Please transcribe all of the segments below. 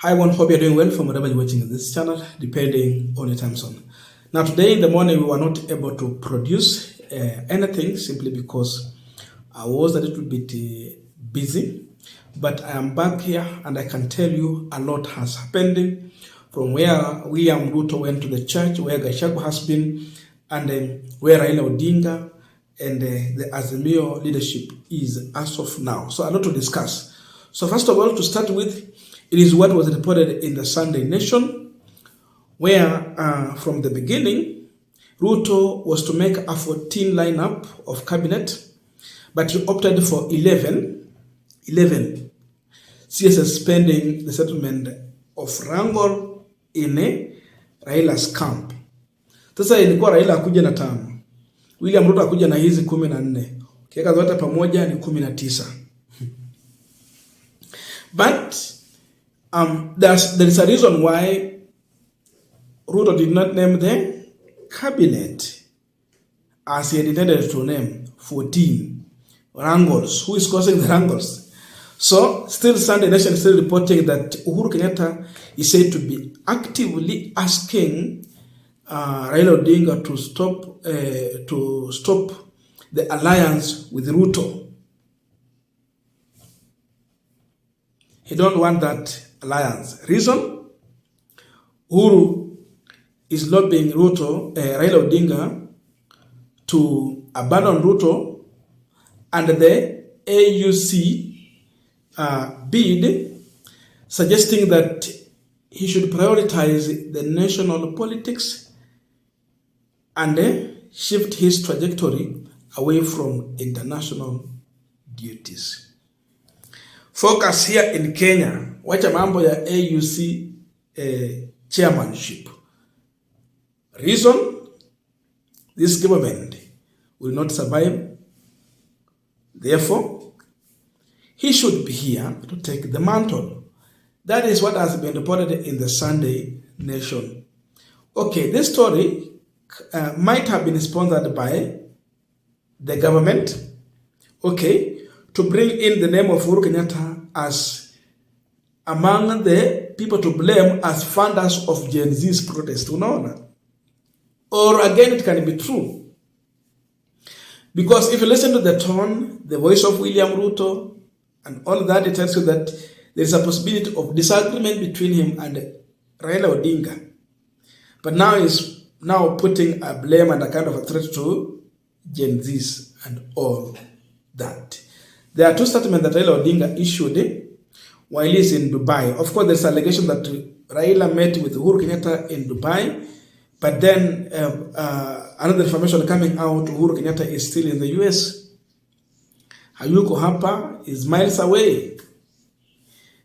Hi everyone, hope you're doing well from wherever you're watching this channel, depending on your time zone. Now today in the morning we were not able to produce anything simply because I was a little bit busy, but I am back here and I can tell you a lot has happened from where William Ruto went to the church, where Gachagua has been, and where Raila Odinga and the Azimio leadership is as of now. So a lot to discuss. So first of all, to start with, it is what was reported in the Sunday Nation, where from the beginning, Ruto was to make a 14 lineup of cabinet, but he opted for 11 CSS pending the settlement of Wrangle in Raila's camp. Sasa ilikuwa Raila akuja na 5, William Ruto akuja na hizi 14, kiweka zote pamoja ni 19. But there is a reason why Ruto did not name the cabinet as he had intended to name 14 wrangles. Who is causing the wrangles? So, still Sunday Nation is still reporting that Uhuru Kenyatta is said to be actively asking Raila Odinga to stop the alliance with Ruto. He don't want that alliance. Reason? Uhuru is lobbying Raila Odinga to abandon Ruto and the AUC bid, suggesting that he should prioritize the national politics and shift his trajectory away from international duties. Focus here in Kenya, wacha mambo ya AUC chairmanship. Reason? This government will not survive. Therefore, he should be here to take the mantle. That is what has been reported in the Sunday Nation. Okay, this story might have been sponsored by the government. Okay, to bring in the name of Uhuru Kenyatta as among the people to blame as funders of Gen Z's protest. Unaona? Or again, it can be true. Because if you listen to the tone, the voice of William Ruto, and all that, it tells you that there is a possibility of disagreement between him and Raila Odinga. But now he's now putting a blame and a kind of a threat to Gen Z's and all that. There are 2 statements that Raila Odinga issued while he is in Dubai. Of course, there's allegation that Raila met with Uhuru Kenyatta in Dubai, but then another information coming out, Uhuru Kenyatta is still in the US. Hayuko hapa is miles away,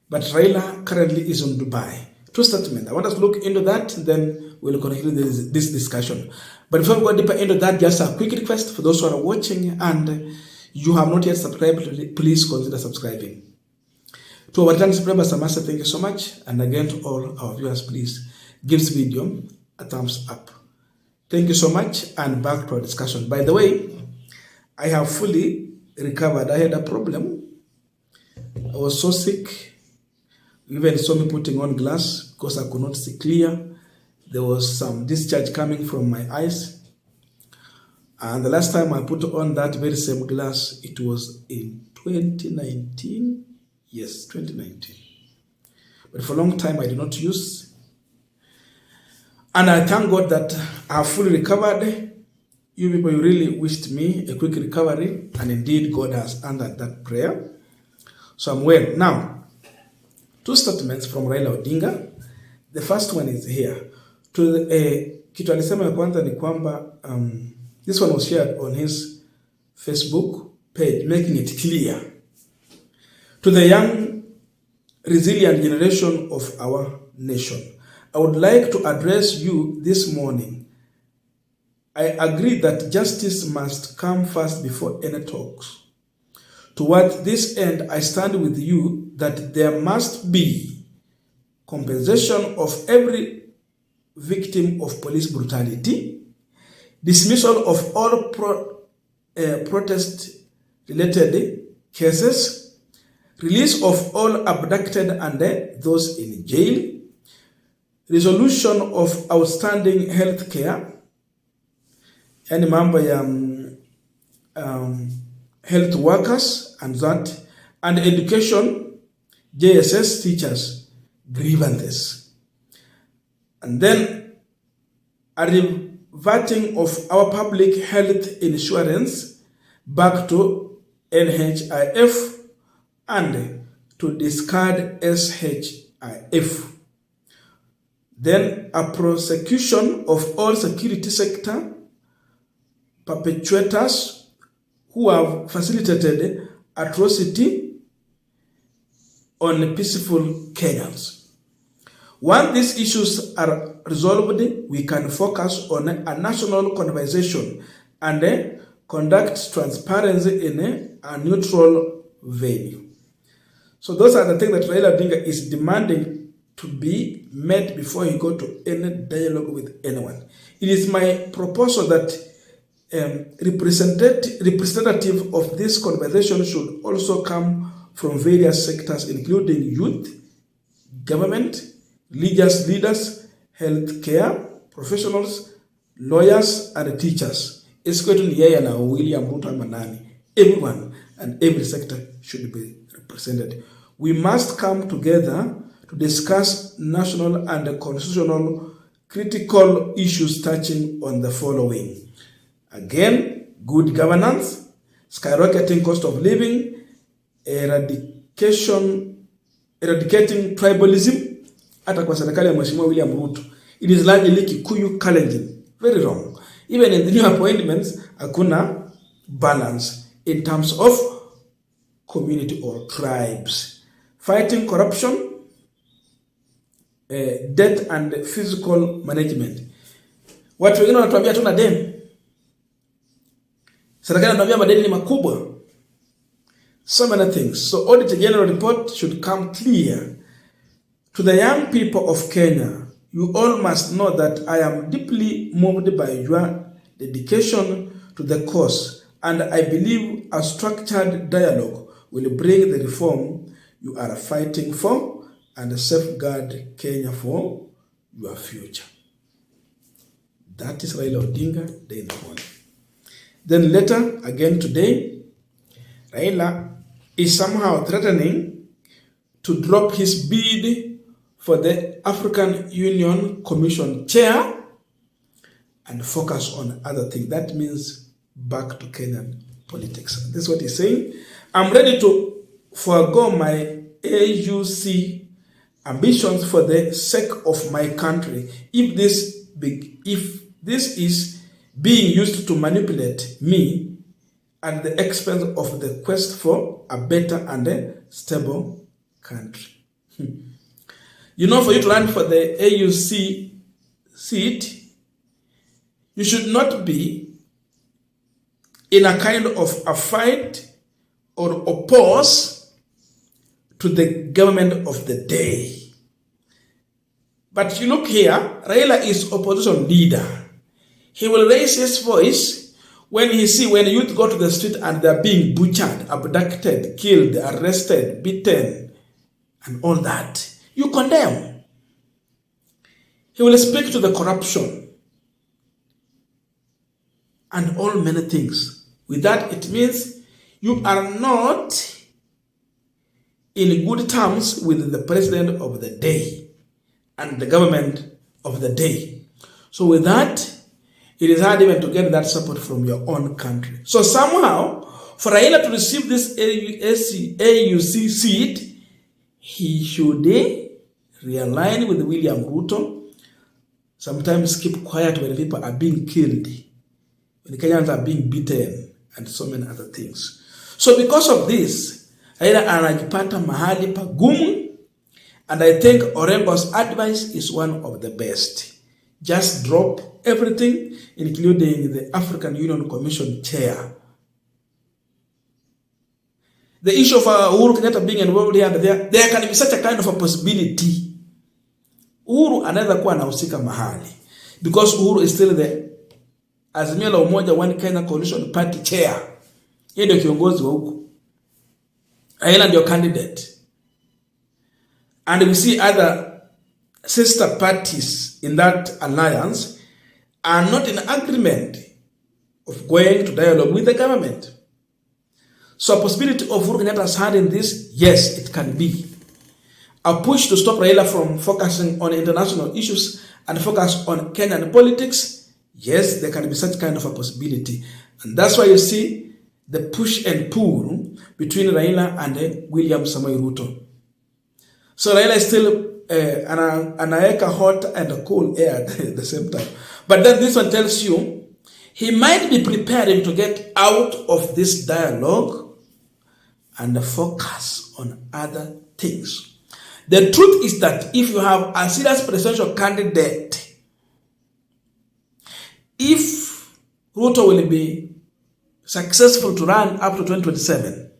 but Raila currently is in Dubai. 2 statements. I want us to look into that, then we'll continue this discussion. But before we go deeper into that, just a quick request for those who are watching and you have not yet subscribed, please consider subscribing. To our returning subscribers, I must say thank you so much. And again, to all our viewers, please give this video a thumbs up. Thank you so much, and back to our discussion. By the way, I have fully recovered. I had a problem. I was so sick. You even saw me putting on glass because I could not see clear. There was some discharge coming from my eyes. And the last time I put on that very same glass, it was in 2019. Yes, 2019. But for a long time, I did not use. And I thank God that I have fully recovered. You people, you really wished me a quick recovery. And indeed, God has answered that prayer. So I'm well. Now, 2 statements from Raila Odinga. The first one is here. Kitu alisema ya kwanza ni kwamba this one was shared on his Facebook page, making it clear to the young, resilient generation of our nation. I would like to address you this morning. I agree that justice must come first before any talks. Toward this end, I stand with you that there must be compensation of every victim of police brutality, dismissal of all protest-related cases, release of all abducted and those in jail, resolution of outstanding health care, yani mambo ya health workers and that, and education, JSS teachers, grievances. And then a reverting of our public health insurance back to NHIF and to discard SHIF. Then a prosecution of all security sector perpetrators who have facilitated atrocity on peaceful Kenyans. Once these issues are resolved, we can focus on a national conversation and conduct transparency in a neutral venue. So those are the things that Raila Odinga is demanding to be met before he go to any dialogue with anyone. It is my proposal that representative of this conversation should also come from various sectors, including youth, government, religious leaders, healthcare professionals, lawyers, and teachers. It's going to be William Ruto Manani. Everyone and every sector should be represented. We must come together to discuss national and constitutional critical issues touching on the following. Again, good governance, skyrocketing cost of living, eradicating tribalism. Hata kwa serikali ya Mheshimiwa William Ruto, it is largely Kikuyu Kalenjin. Very wrong. Even in the new appointments, hakuna balance in terms of community or tribes. Fighting corruption, debt and physical management. Watu wengine wanatuambia tuna deni. Serikali inatuambia madeni ni makubwa. So many things. So Audit General report should come clear. To the young people of Kenya, you all must know that I am deeply moved by your dedication to the cause, and I believe a structured dialogue will bring the reform you are fighting for and safeguard Kenya for your future. That is Raila Odinga, day in the morning. Then later, again today, Raila is somehow threatening to drop his bid for the African Union Commission chair and focus on other things. That means back to Kenyan politics. This is what he's saying. I'm ready to forego my AUC ambitions for the sake of my country if this is being used to manipulate me at the expense of the quest for a better and a stable country. You know, for you to run for the AUC seat, you should not be in a kind of a fight or oppose to the government of the day. But you look here, Raila is opposition leader. He will raise his voice when youth go to the street and they're being butchered, abducted, killed, arrested, beaten, and all that. You condemn. He will speak to the corruption and all many things. With that, it means you are not in good terms with the president of the day and the government of the day. So with that, it is hard even to get that support from your own country. So somehow, for Raila to receive this AUC seat, he should realign with William Ruto. Sometimes keep quiet when people are being killed, when Kenyans are being beaten, and so many other things. So because of this, Raila anajipata mahali pagumu, and I think Orengo's advice is one of the best. Just drop everything, including the African Union Commission chair. The issue of Uhuru Kenyatta being involved here, there can be such a kind of a possibility. Uhuru anaweza kuwa anahusika mahali, because Uhuru is still the Azimio la Umoja One Kenya Coalition Party chair. Yeye ndio kiongozi wa huko. Raila and your candidate. And we see other sister parties in that alliance are not in agreement of going to dialogue with the government. So a possibility of Uhuru Kenyatta's hand in this, yes, it can be. A push to stop Raila from focusing on international issues and focus on Kenyan politics, yes, there can be such kind of a possibility. And that's why you see the push and pull between Raila and William Samoei Ruto. So Raila is still anaweka hot and cool air at the same time. But then this one tells you, he might be preparing to get out of this dialogue and focus on other things. The truth is that if you have a serious presidential candidate, if Ruto will be successful to run up to 2027,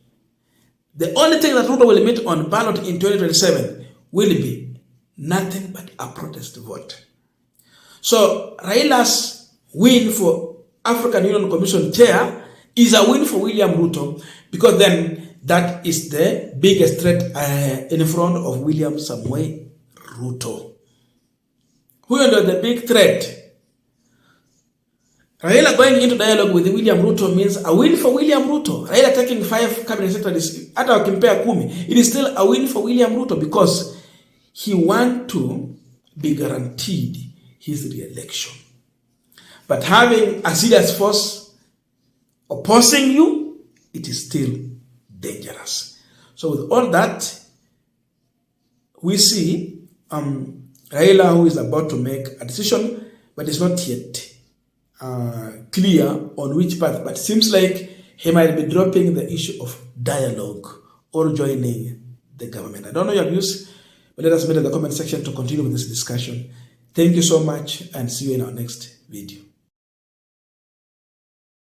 the only thing that Ruto will meet on ballot in 2027 will be nothing but a protest vote. So Raila's win for African Union Commission chair is a win for William Ruto, because then that is the biggest threat in front of William Samoei Ruto. Who is the big threat? Raila going into dialogue with William Ruto means a win for William Ruto. Raila taking 5 cabinet secretaries, hata wakimpea 10, it is still a win for William Ruto, because he wants to be guaranteed his re-election. But having a serious force opposing you, it is still dangerous. So with all that, we see Raila, who is about to make a decision, but it's not yet clear on which path. But it seems like he might be dropping the issue of dialogue or joining the government. I don't know your views, but let us meet in the comment section to continue with this discussion. Thank you so much, and see you in our next video.